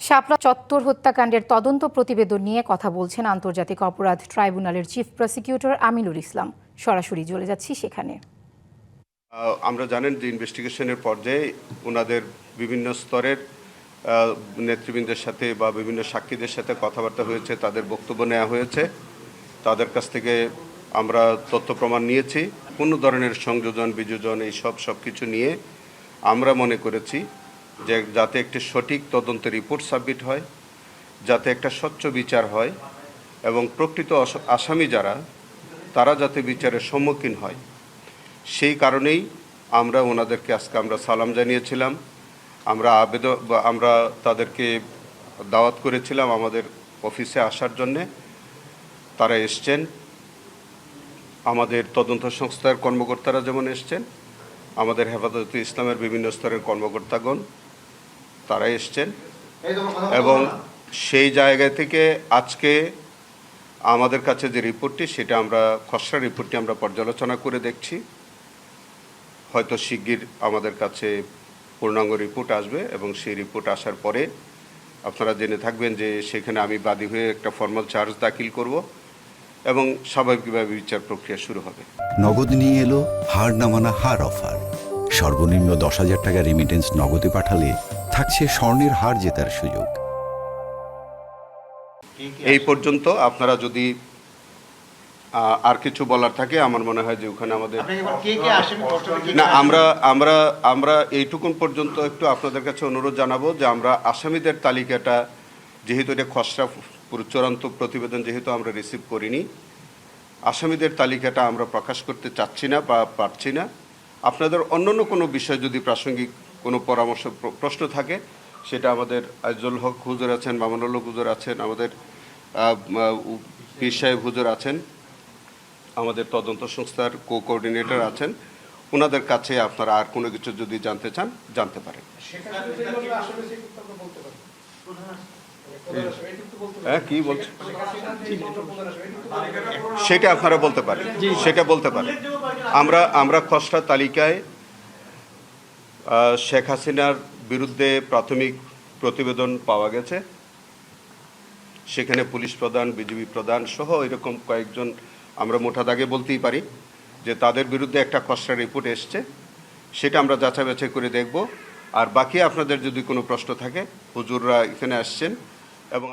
শাপলা চত্বর হত্যাকাণ্ডের তদন্ত প্রতিবেদন নিয়ে কথা বলছেন আন্তর্জাতিক অপরাধ ট্রাইব্যুনালের চিফ প্রসিকিউটর আমিনুল ইসলাম। সরাসরি চলে যাচ্ছি সেখানে। আমরা জানেন যে ইনভেস্টিগেশনের পর্যায়ে ওনাদের বিভিন্ন স্তরের নেতৃবৃন্দের সাথে বা বিভিন্ন সাক্ষীদের সাথে কথাবার্তা হয়েছে, তাদের বক্তব্য নেওয়া হয়েছে। তাদের কাছ থেকে আমরা তথ্য প্রমাণ নিয়েছি। কোনো ধরনের সংযোজন বিযোজন এই সব কিছু নিয়ে আমরা মনে করেছি যে যাতে একটি সঠিক তদন্তের রিপোর্ট সাবমিট হয়, যাতে একটা স্বচ্ছ বিচার হয় এবং প্রকৃত আসামি যারা তারা যাতে বিচারের সম্মুখীন হয়, সেই কারণেই আমরা ওনাদেরকে আজকে আমরা সালাম জানিয়েছিলাম। আমরা তাদেরকে দাওয়াত করেছিলাম আমাদের অফিসে আসার জন্যে। তারা এসছেন। আমাদের তদন্ত সংস্থার কর্মকর্তারা যেমন এসছেন, আমাদের হেফাজতে ইসলামের বিভিন্ন স্তরের কর্মকর্তাগণ তারা এসছেন এবং সেই জায়গা থেকে আজকে আমাদের কাছে যে রিপোর্টটি সেটা আমরা খসড়া রিপোর্টটি আমরা পর্যালোচনা করে দেখছি। হয়তো শিগগির আমাদের কাছে পূর্ণাঙ্গ রিপোর্ট আসবে এবং সেই রিপোর্ট আসার পরে আপনারা জেনে থাকবেন যে সেখানে আমি বাদী হয়ে একটা ফর্মাল চার্জ দাখিল করব এবং স্বাভাবিকভাবে বিচার প্রক্রিয়া শুরু হবে। নগদ নিয়ে এলো হার না মানা হার অফার। সর্বনিম্ন 10,000 টাকা রেমিটেন্স নগদে পাঠালে থাকছে স্বর্ণের হার জেতার সুযোগ। এই পর্যন্ত আপনারা যদি আর কিছু বলার থাকে, আমার মনে হয় যে ওখানে আমাদের না আমরা এইটুকুন পর্যন্ত একটু আপনাদের কাছে অনুরোধ জানাবো যে আমরা আসামিদের তালিকাটা, যেহেতু এটা খসড়া চূড়ান্ত প্রতিবেদন যেহেতু আমরা রিসিভ করিনি, আসামিদের তালিকাটা আমরা প্রকাশ করতে চাচ্ছি না বা পারছি না। আপনাদের অন্যান্য কোনো বিষয় যদি প্রাসঙ্গিক কোনো পরামর্শ প্রশ্ন থাকে, সেটা আমাদের আইজুল হক হুজুর আছেন, মামুনুল হক হুজুর আছেন, আমাদের পীর সাহেব হুজুর আছেন, আমাদের তদন্ত সংস্থার কোঅর্ডিনেটর আছেন। ওনাদের কাছে আপনারা আর কোনো কিছু যদি জানতে চান জানতে পারেন। হ্যাঁ, কি বলছেন সেটা আপনারা বলতে পারেন, সেটা বলতে পারেন। আমরা খসড়া তালিকায় শেখ হাসিনার বিরুদ্ধে প্রাথমিক প্রতিবেদন পাওয়া গেছে। সেখানে পুলিশ প্রধান, বিজিবি প্রধান সহ এরকম কয়েকজন, আমরা মোটা দাগে বলতেই পারি যে তাদের বিরুদ্ধে একটা খসড়া রিপোর্ট এসছে। সেটা আমরা যাচাই বাছাই করে দেখব। আর বাকি আপনাদের যদি কোনো প্রশ্ন থাকে, হুজুররা এখানে আসছেন এবং